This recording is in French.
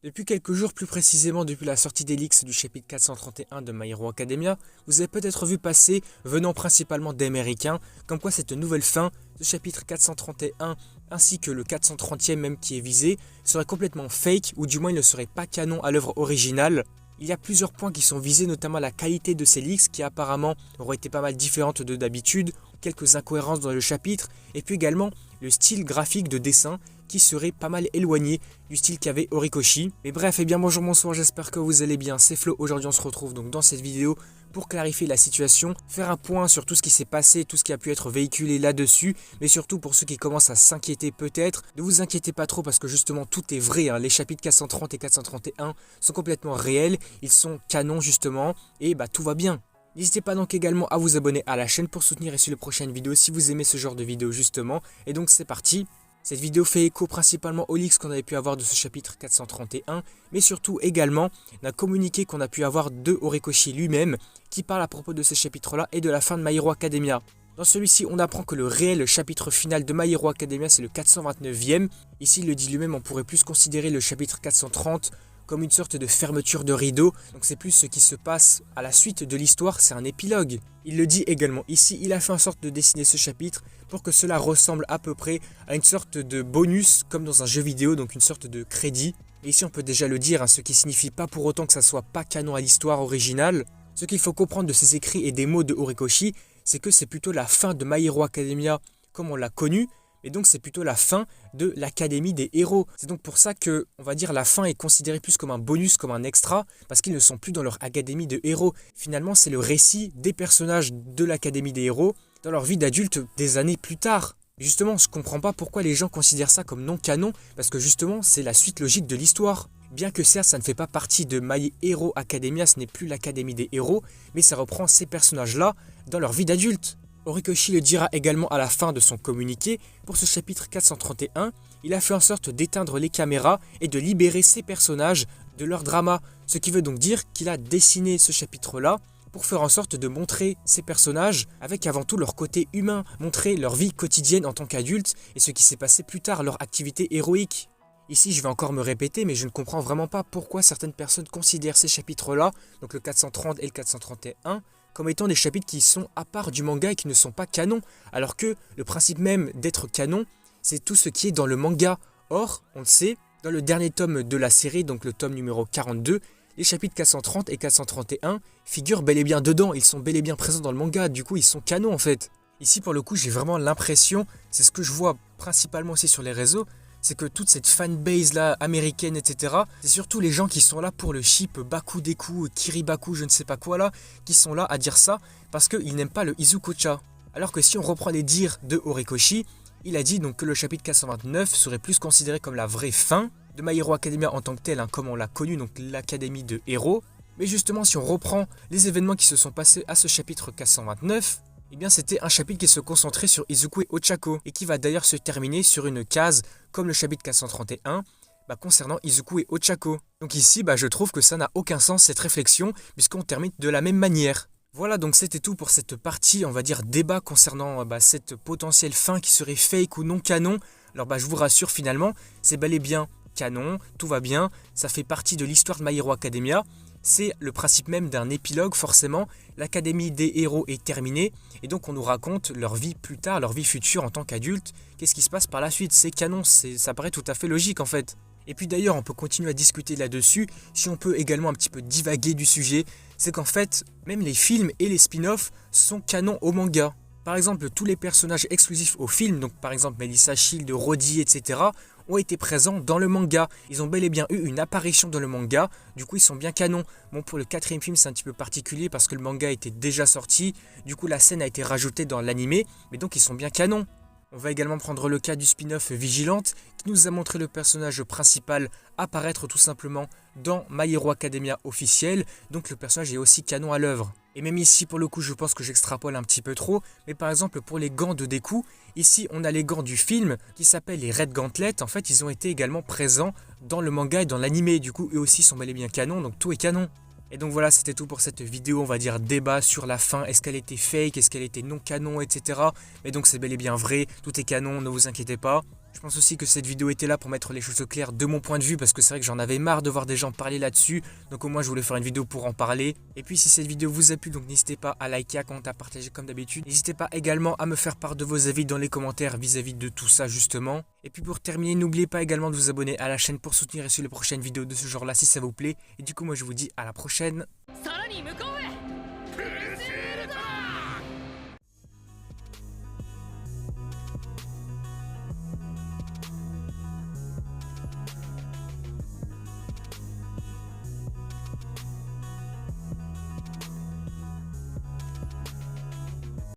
Depuis quelques jours, plus précisément depuis la sortie des leaks du chapitre 431 de My Hero Academia, vous avez peut-être vu passer, venant principalement d'Américains, comme quoi cette nouvelle fin, ce chapitre 431 ainsi que le 430e même qui est visé, serait complètement fake, ou du moins il ne serait pas canon à l'œuvre originale. Il y a plusieurs points qui sont visés, notamment la qualité de ces leaks qui apparemment auraient été pas mal différentes de d'habitude, quelques incohérences dans le chapitre, et puis également le style graphique de dessin qui serait pas mal éloigné du style qu'avait Horikoshi. Mais bref, bien bonjour, bonsoir, j'espère que vous allez bien, c'est Flo. Aujourd'hui on se retrouve donc dans cette vidéo pour clarifier la situation, faire un point sur tout ce qui s'est passé, tout ce qui a pu être véhiculé là-dessus, mais surtout pour ceux qui commencent à s'inquiéter peut-être, ne vous inquiétez pas trop parce que justement tout est vrai, les chapitres 430 et 431 sont complètement réels, ils sont canons justement, et tout va bien. N'hésitez pas donc également à vous abonner à la chaîne pour soutenir et suivre les prochaines vidéos si vous aimez ce genre de vidéos justement, et donc c'est parti. Cette vidéo fait écho principalement aux leaks qu'on avait pu avoir de ce chapitre 431, mais surtout également d'un communiqué qu'on a pu avoir de Horikoshi lui-même, qui parle à propos de ces chapitres-là et de la fin de My Hero Academia. Dans celui-ci, on apprend que le réel chapitre final de My Hero Academia, c'est le 429e. Ici, il le dit lui-même, on pourrait plus considérer le chapitre 430 comme une sorte de fermeture de rideau, donc c'est plus ce qui se passe à la suite de l'histoire, c'est un épilogue. Il le dit également ici, il a fait en sorte de dessiner ce chapitre pour que cela ressemble à peu près à une sorte de bonus comme dans un jeu vidéo, donc une sorte de crédit. Et ici on peut déjà le dire, ce qui signifie pas pour autant que ça soit pas canon à l'histoire originale. Ce qu'il faut comprendre de ces écrits et des mots de Horikoshi, c'est que c'est plutôt la fin de My Hero Academia comme on l'a connu, et donc c'est plutôt la fin de l'Académie des héros. C'est donc pour ça que, on va dire, la fin est considérée plus comme un bonus, comme un extra, parce qu'ils ne sont plus dans leur Académie de héros. Finalement, c'est le récit des personnages de l'Académie des héros dans leur vie d'adulte des années plus tard. Justement, je comprends pas pourquoi les gens considèrent ça comme non canon, parce que justement, c'est la suite logique de l'histoire. Bien que certes, ça ne fait pas partie de My Hero Academia, ce n'est plus l'Académie des héros, mais ça reprend ces personnages-là dans leur vie d'adulte. Horikoshi le dira également à la fin de son communiqué. Pour ce chapitre 431, il a fait en sorte d'éteindre les caméras et de libérer ses personnages de leur drama. Ce qui veut donc dire qu'il a dessiné ce chapitre-là pour faire en sorte de montrer ces personnages avec avant tout leur côté humain, montrer leur vie quotidienne en tant qu'adultes et ce qui s'est passé plus tard, leur activité héroïque. Ici, je vais encore me répéter, mais je ne comprends vraiment pas pourquoi certaines personnes considèrent ces chapitres-là, donc le 430 et le 431, comme étant des chapitres qui sont à part du manga et qui ne sont pas canons, alors que le principe même d'être canon, c'est tout ce qui est dans le manga. Or, on le sait, dans le dernier tome de la série, donc le tome numéro 42, les chapitres 430 et 431 figurent bel et bien dedans, ils sont bel et bien présents dans le manga, du coup ils sont canons en fait. Ici pour le coup j'ai vraiment l'impression, c'est ce que je vois principalement aussi sur les réseaux, c'est que toute cette fanbase là américaine etc, c'est surtout les gens qui sont là pour le ship Bakudeku, Kiribaku, je ne sais pas quoi là, qui sont là à dire ça parce qu'ils n'aiment pas le Izukocha. Alors que si on reprend les dires de Horikoshi, il a dit donc que le chapitre 429 serait plus considéré comme la vraie fin de My Hero Academia en tant que tel, comme on l'a connu, donc l'académie de héros. Mais justement si on reprend les événements qui se sont passés à ce chapitre 429, eh bien c'était un chapitre qui se concentrait sur Izuku et Ochako, et qui va d'ailleurs se terminer sur une case comme le chapitre 431, concernant Izuku et Ochako. Donc ici, je trouve que ça n'a aucun sens cette réflexion, puisqu'on termine de la même manière. Voilà, donc c'était tout pour cette partie, on va dire, débat concernant cette potentielle fin qui serait fake ou non canon. Alors je vous rassure finalement, c'est bel et bien canon, tout va bien, ça fait partie de l'histoire de My Hero Academia. C'est le principe même d'un épilogue forcément, l'académie des héros est terminée et donc on nous raconte leur vie plus tard, leur vie future en tant qu'adulte. Qu'est-ce qui se passe par la suite? C'est canon, ça paraît tout à fait logique en fait. Et puis d'ailleurs on peut continuer à discuter là-dessus, si on peut également un petit peu divaguer du sujet, c'est qu'en fait même les films et les spin-offs sont canons au manga. Par exemple tous les personnages exclusifs au film, donc par exemple Melissa Shield, Roddy, etc., ont été présents dans le manga. Ils ont bel et bien eu une apparition dans le manga, du coup ils sont bien canons. Bon, pour le 4e film c'est un petit peu particulier parce que le manga était déjà sorti, du coup la scène a été rajoutée dans l'animé, mais donc ils sont bien canons. On va également prendre le cas du spin-off Vigilante, qui nous a montré le personnage principal apparaître tout simplement dans My Hero Academia officiel, donc le personnage est aussi canon à l'œuvre. Et même ici, pour le coup, je pense que j'extrapole un petit peu trop, mais par exemple pour les gants de Deku, ici on a les gants du film qui s'appellent les Red Gauntlets, en fait ils ont été également présents dans le manga et dans l'animé, du coup eux aussi sont bel et bien canon, donc tout est canon. Et donc voilà, c'était tout pour cette vidéo, on va dire débat sur la fin, est-ce qu'elle était fake, est-ce qu'elle était non canon, etc. Mais donc c'est bel et bien vrai, tout est canon, ne vous inquiétez pas. Je pense aussi que cette vidéo était là pour mettre les choses au clair de mon point de vue parce que c'est vrai que j'en avais marre de voir des gens parler là-dessus. Donc au moins je voulais faire une vidéo pour en parler. Et puis si cette vidéo vous a plu, donc n'hésitez pas à liker, à commenter, à partager comme d'habitude. N'hésitez pas également à me faire part de vos avis dans les commentaires vis-à-vis de tout ça justement. Et puis pour terminer, n'oubliez pas également de vous abonner à la chaîne pour soutenir et suivre les prochaines vidéos de ce genre là si ça vous plaît. Et du coup moi je vous dis à la prochaine.